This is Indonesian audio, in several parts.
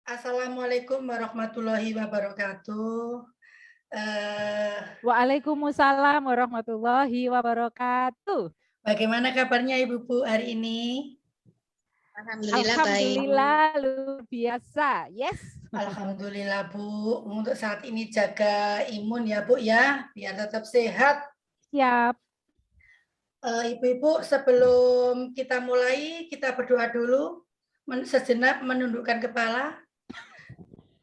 Assalamualaikum warahmatullahi wabarakatuh. Eh, Waalaikumsalam warahmatullahi wabarakatuh. Bagaimana kabarnya Ibu Bu hari ini? Alhamdulillah baik. Alhamdulillah luar biasa. Yes. Alhamdulillah Bu, untuk saat ini jaga imun ya Bu ya, biar tetap sehat. Siap. Ibu-ibu, sebelum kita mulai, kita berdoa dulu, sejenak menundukkan kepala,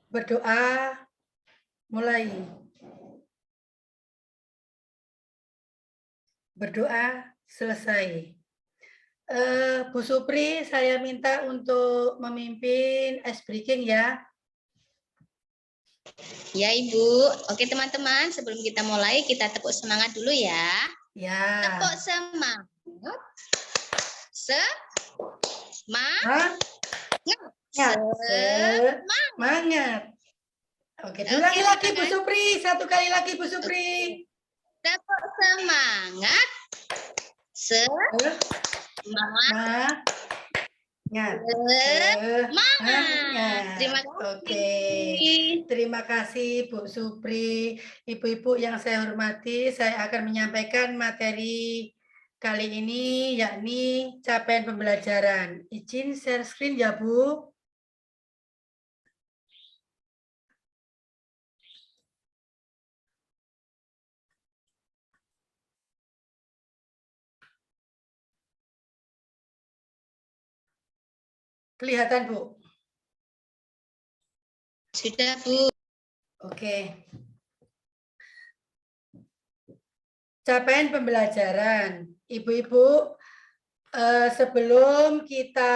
berdoa, mulai. Berdoa, selesai. Bu Supri, saya minta untuk memimpin ice breaking ya. Ya Ibu. Oke teman-teman, sebelum kita mulai kita tepuk semangat dulu ya. Ya. Tepuk semangat. Semangat. Semangat. Oke, ulangi lagi Bu Supri, satu kali lagi Bu Supri. Tepuk semangat. Semangat. Terima kasih. Oke. Terima kasih Bu Supri. Ibu-ibu yang saya hormati, saya akan menyampaikan materi kali ini, yakni capaian pembelajaran. Izin share screen ya Bu. Kelihatan Bu? Sudah Bu. Oke. Capaian pembelajaran. Ibu-ibu, sebelum kita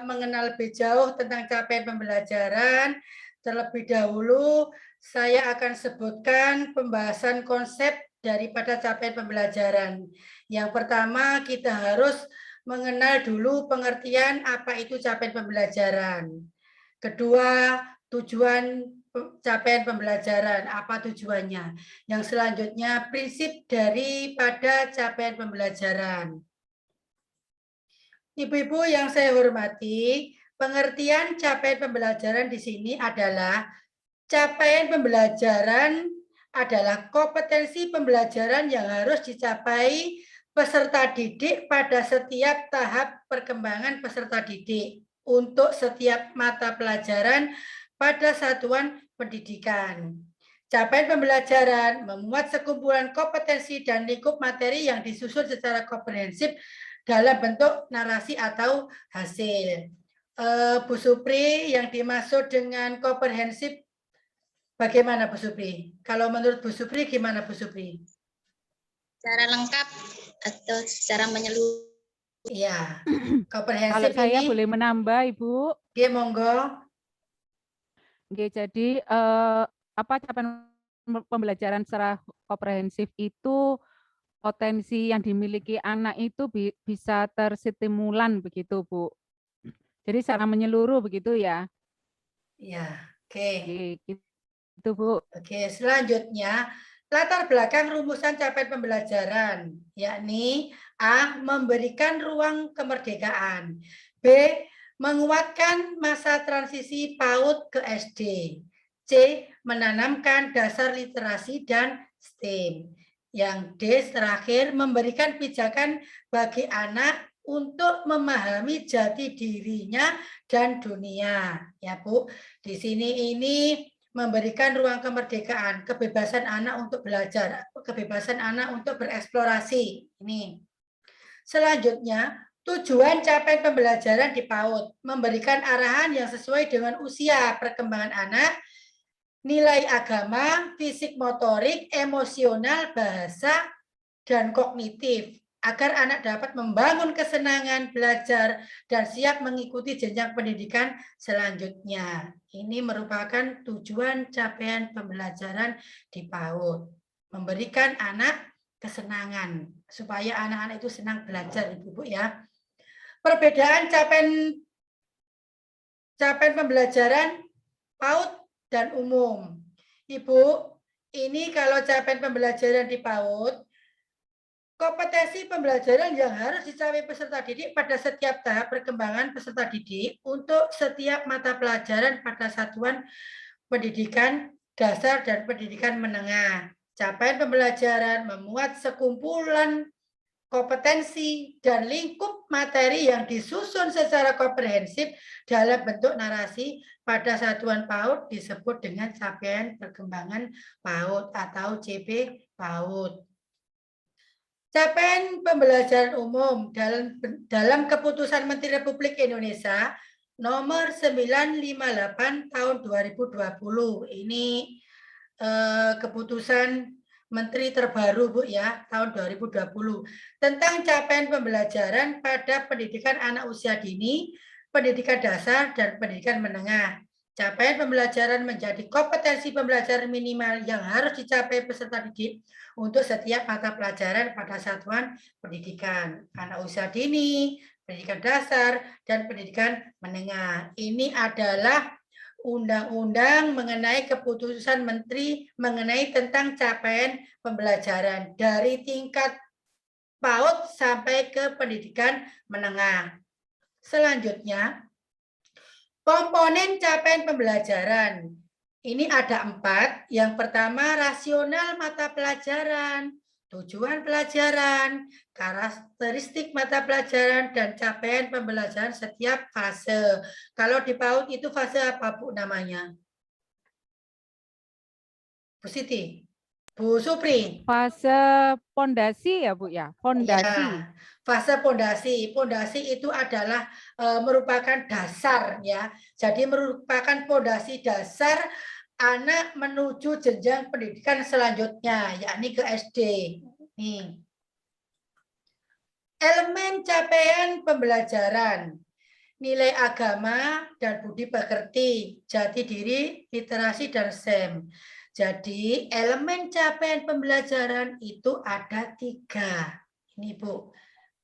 mengenal lebih jauh tentang capaian pembelajaran, terlebih dahulu saya akan sebutkan pembahasan konsep daripada capaian pembelajaran. Yang pertama, kita harus mengenal dulu pengertian apa itu capaian pembelajaran. Kedua, tujuan capaian pembelajaran, apa tujuannya. Yang selanjutnya, prinsip daripada capaian pembelajaran. Ibu-ibu yang saya hormati, pengertian capaian pembelajaran di sini adalah capaian pembelajaran adalah kompetensi pembelajaran yang harus dicapai peserta didik pada setiap tahap perkembangan peserta didik untuk setiap mata pelajaran pada satuan pendidikan. Capaian pembelajaran memuat sekumpulan kompetensi dan lingkup materi yang disusun secara komprehensif dalam bentuk narasi atau hasil. Bu Supri, yang dimaksud dengan komprehensif bagaimana Bu Supri? Kalau menurut Bu Supri gimana Bu Supri? Secara lengkap atau secara menyeluruh? Iya. Kalau saya ini, boleh menambah Ibu. Oke, monggo. Oke, jadi apa capaian pembelajaran secara komprehensif itu potensi yang dimiliki anak itu bisa terstimulan begitu Bu. Jadi secara menyeluruh begitu ya. Iya, oke. Gitu Bu. Oke, selanjutnya latar belakang rumusan capaian pembelajaran, yakni A. Memberikan ruang kemerdekaan, B. Menguatkan masa transisi PAUD ke SD, C. Menanamkan dasar literasi dan STEM, yang D terakhir memberikan pijakan bagi anak untuk memahami jati dirinya dan dunia. Ya Bu, di sini ini memberikan ruang kemerdekaan, kebebasan anak untuk belajar, kebebasan anak untuk bereksplorasi. Ini. Selanjutnya, tujuan capaian pembelajaran di PAUD, memberikan arahan yang sesuai dengan usia perkembangan anak, nilai agama, fisik motorik, emosional, bahasa, dan kognitif, agar anak dapat membangun kesenangan belajar dan siap mengikuti jenjang pendidikan selanjutnya. Ini merupakan tujuan capaian pembelajaran di PAUD. Memberikan anak kesenangan, supaya anak-anak itu senang belajar, Ibu-ibu ya. Perbedaan capaian pembelajaran PAUD dan umum. Ibu, ini kalau capaian pembelajaran di PAUD, Kompetensi pembelajaran yang harus dicapai peserta didik pada setiap tahap perkembangan peserta didik untuk setiap mata pelajaran pada satuan pendidikan dasar dan pendidikan menengah. Capaian pembelajaran memuat sekumpulan kompetensi dan lingkup materi yang disusun secara komprehensif dalam bentuk narasi pada satuan PAUD disebut dengan capaian perkembangan PAUD atau CP PAUD. Capaian pembelajaran umum dalam keputusan Menteri Republik Indonesia nomor 958 tahun 2020. Ini keputusan Menteri terbaru Bu ya, tahun 2020 tentang capaian pembelajaran pada pendidikan anak usia dini, pendidikan dasar dan pendidikan menengah. Capaian pembelajaran menjadi kompetensi pembelajaran minimal yang harus dicapai peserta didik untuk setiap mata pelajaran pada satuan pendidikan anak usia dini, pendidikan dasar dan pendidikan menengah. Ini adalah undang-undang mengenai keputusan Menteri mengenai tentang capaian pembelajaran dari tingkat PAUD sampai ke pendidikan menengah. Selanjutnya, komponen capaian pembelajaran. Ini ada 4. Yang pertama, rasional mata pelajaran, tujuan pelajaran, karakteristik mata pelajaran, dan capaian pembelajaran setiap fase. Kalau di PAUD itu fase apa Bu namanya? Bu Siti, Bu Supri. Fase pondasi ya Bu ya, pondasi. Ya, fase pondasi. Pondasi itu adalah merupakan dasar ya. Jadi merupakan pondasi dasar anak menuju jenjang pendidikan selanjutnya, yakni ke SD. Nih. Elemen capaian pembelajaran, nilai agama dan budi pekerti, jati diri, literasi, dan STEM. Jadi elemen capaian pembelajaran itu ada 3. Ini Bu,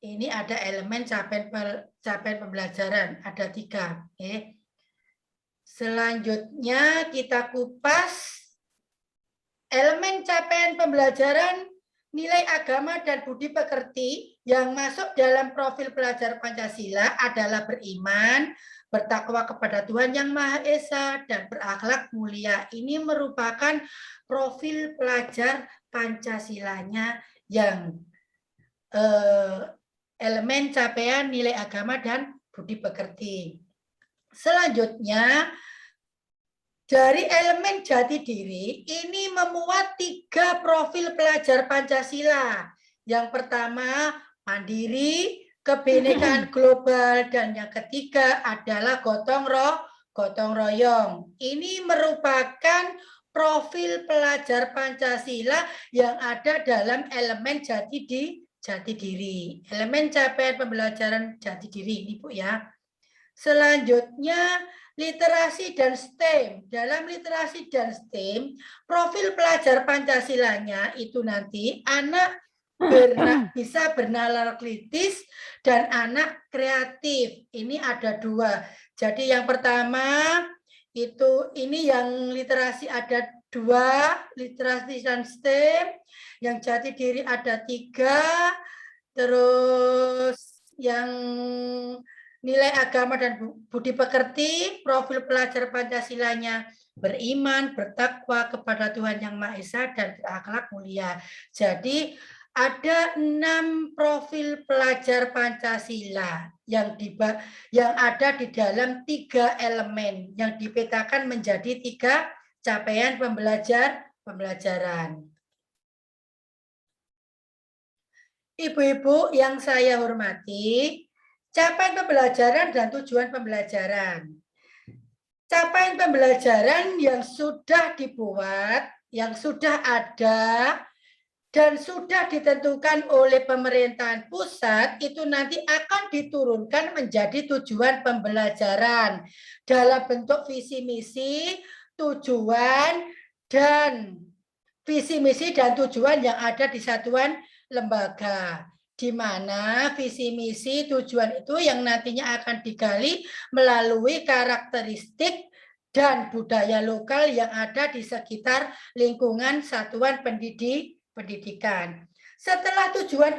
ini ada elemen capaian pembelajaran, ada 3. Oke. Selanjutnya kita kupas elemen capaian pembelajaran nilai agama dan budi pekerti yang masuk dalam profil pelajar Pancasila adalah beriman, bertakwa kepada Tuhan Yang Maha Esa, dan berakhlak mulia. Ini merupakan profil pelajar Pancasilanya yang elemen capaian nilai agama dan budi pekerti. Selanjutnya, dari elemen jati diri, ini memuat 3 profil pelajar Pancasila. Yang pertama, mandiri, kebinekaan global, dan yang ketiga adalah gotong royong. Ini merupakan profil pelajar Pancasila yang ada dalam elemen jati diri. Elemen capaian pembelajaran jati diri ini Bu ya. Selanjutnya, literasi dan STEM. Dalam literasi dan STEM, profil pelajar Pancasilanya itu nanti anak bisa bernalar kritis dan anak kreatif. Ini ada 2. Jadi yang pertama itu ini yang literasi ada 2, literasi dan STEM. Yang jati diri ada 3. Terus yang nilai agama dan budi pekerti, profil pelajar Pancasilanya beriman, bertakwa kepada Tuhan Yang Maha Esa, dan berakhlak mulia. Jadi ada 6 profil pelajar Pancasila yang ada di dalam 3 elemen yang dipetakan menjadi 3 capaian pembelajaran. Ibu-ibu yang saya hormati, capaian pembelajaran dan tujuan pembelajaran. Capaian pembelajaran yang sudah dibuat, yang sudah ada, dan sudah ditentukan oleh pemerintahan pusat, itu nanti akan diturunkan menjadi tujuan pembelajaran dalam bentuk visi misi, tujuan, dan visi misi dan tujuan yang ada di satuan lembaga, di mana visi misi tujuan itu yang nantinya akan digali melalui karakteristik dan budaya lokal yang ada di sekitar lingkungan satuan pendidikan. Setelah tujuan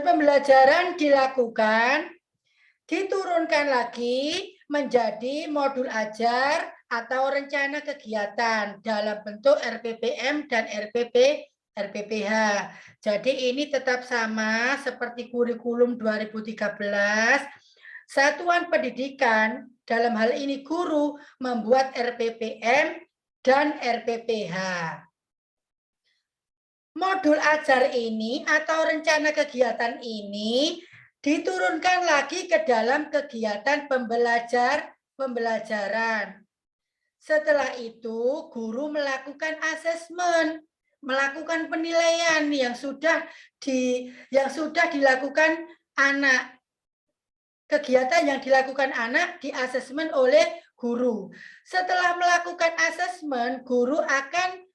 pembelajaran dilakukan, diturunkan lagi menjadi modul ajar atau rencana kegiatan dalam bentuk RPPM dan RPPH. Jadi ini tetap sama seperti kurikulum 2013. Satuan pendidikan, dalam hal ini guru, membuat RPPM dan RPPH. Modul ajar ini atau rencana kegiatan ini diturunkan lagi ke dalam kegiatan pembelajaran. Setelah itu, guru melakukan asesmen, melakukan penilaian yang sudah dilakukan anak. Kegiatan yang dilakukan anak diasesmen oleh guru. Setelah melakukan asesmen, guru akan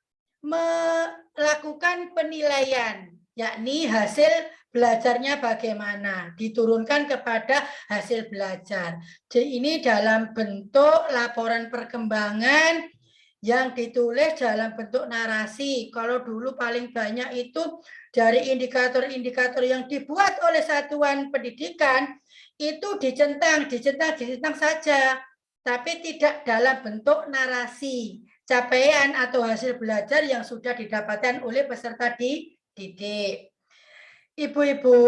melakukan penilaian, yakni hasil belajarnya bagaimana, diturunkan kepada hasil belajar. Jadi ini dalam bentuk laporan perkembangan yang ditulis dalam bentuk narasi. Kalau dulu paling banyak itu dari indikator-indikator yang dibuat oleh satuan pendidikan, itu dicentang saja, tapi tidak dalam bentuk narasi capaian atau hasil belajar yang sudah didapatkan oleh peserta didik. Ibu-ibu,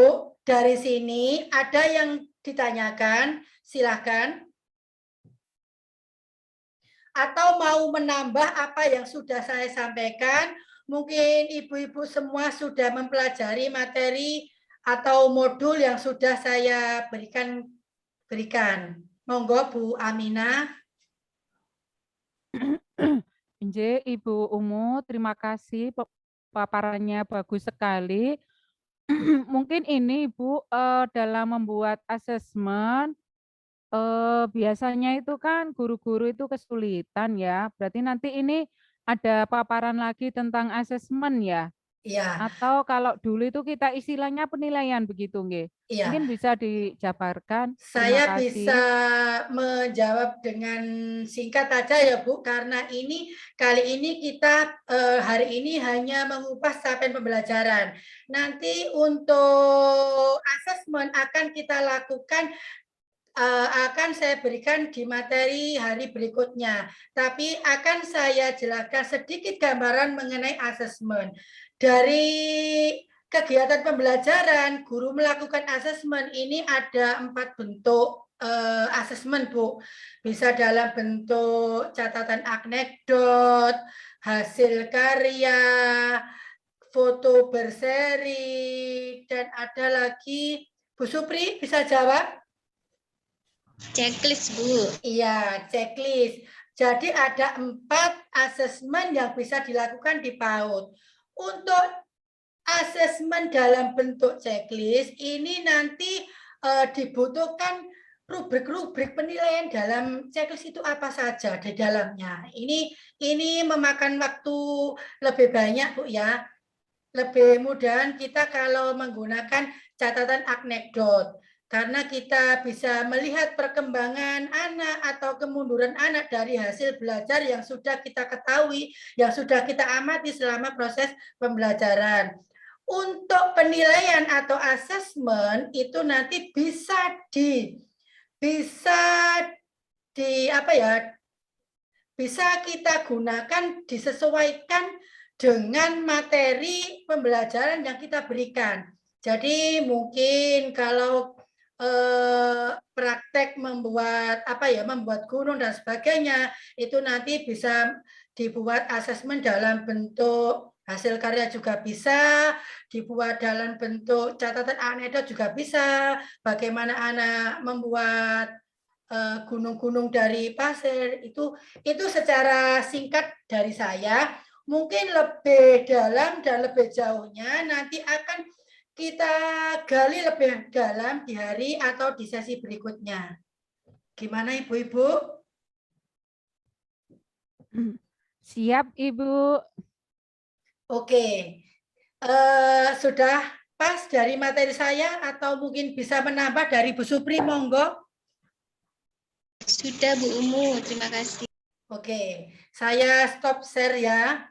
dari sini ada yang ditanyakan, silakan. Atau mau menambah apa yang sudah saya sampaikan, mungkin ibu-ibu semua sudah mempelajari materi atau modul yang sudah saya berikan. Monggo Bu Aminah. Nggih, Ibu Umu, terima kasih paparannya bagus sekali. Mungkin ini Ibu dalam membuat asesmen biasanya itu kan guru-guru itu kesulitan ya. Berarti nanti ini ada paparan lagi tentang asesmen ya. Iya. Atau kalau dulu itu kita istilahnya penilaian begitu nggih. Iya. Mungkin bisa dijabarkan. Saya Terima kasih. bisa menjawab dengan singkat aja ya Bu, karena kali ini kita hari ini hanya mengupas capaian pembelajaran. Nanti untuk asesmen akan kita lakukan, akan saya berikan di materi hari berikutnya. Tapi akan saya jelaskan sedikit gambaran mengenai asesmen. Dari kegiatan pembelajaran, guru melakukan asesmen ini ada 4 bentuk asesmen, Bu. Bisa dalam bentuk catatan anekdot, hasil karya, foto berseri, dan ada lagi, Bu Supri bisa jawab? Checklist, Bu. Iya, checklist. Jadi ada 4 asesmen yang bisa dilakukan di PAUD. Untuk asesmen dalam bentuk checklist ini nanti dibutuhkan rubrik-rubrik penilaian dalam checklist itu apa saja di dalamnya. Ini memakan waktu lebih banyak, Bu ya. Lebih mudah kita kalau menggunakan catatan anekdot. Karena kita bisa melihat perkembangan anak atau kemunduran anak dari hasil belajar yang sudah kita ketahui, yang sudah kita amati selama proses pembelajaran. Untuk penilaian atau asesmen itu nanti bisa kita gunakan, disesuaikan dengan materi pembelajaran yang kita berikan. Jadi mungkin kalau praktek membuat gunung dan sebagainya, itu nanti bisa dibuat asesmen dalam bentuk hasil karya juga bisa, dibuat dalam bentuk catatan anekdot juga bisa, bagaimana anak membuat gunung-gunung dari pasir, itu secara singkat dari saya. Mungkin lebih dalam dan lebih jauhnya nanti akan kita gali lebih dalam di hari atau di sesi berikutnya. Gimana Ibu-ibu? Siap, Ibu. Oke. Sudah pas dari materi saya atau mungkin bisa menambah dari Bu Supri, monggo. Sudah, Bu Umu. Terima kasih. Oke, saya stop share ya.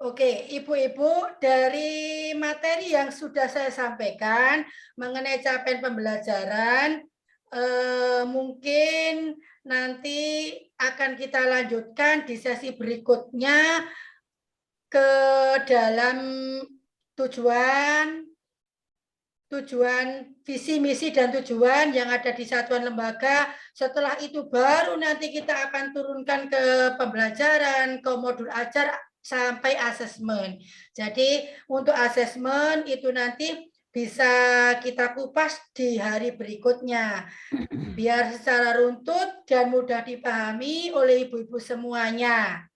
Oke, Ibu-ibu, dari materi yang sudah saya sampaikan mengenai capaian pembelajaran, mungkin nanti akan kita lanjutkan di sesi berikutnya ke dalam tujuan, visi, misi, dan tujuan yang ada di satuan lembaga. Setelah itu baru nanti kita akan turunkan ke pembelajaran, ke modul ajar, sampai asesmen. Jadi untuk asesmen itu nanti bisa kita kupas di hari berikutnya. Biar secara runtut dan mudah dipahami oleh ibu-ibu semuanya.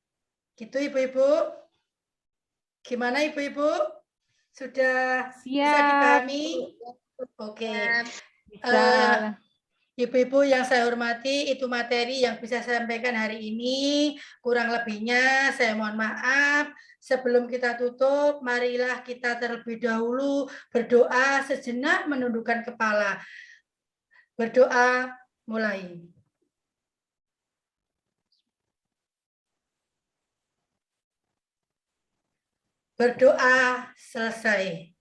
Gitu Ibu-ibu. Gimana Ibu-ibu? Sudah bisa Siap, dipahami? Oke. bisa. Ibu-ibu yang saya hormati, itu materi yang bisa saya sampaikan hari ini. Kurang lebihnya saya mohon maaf. Sebelum kita tutup, marilah kita terlebih dahulu berdoa sejenak menundukkan kepala. Berdoa mulai. Berdoa selesai.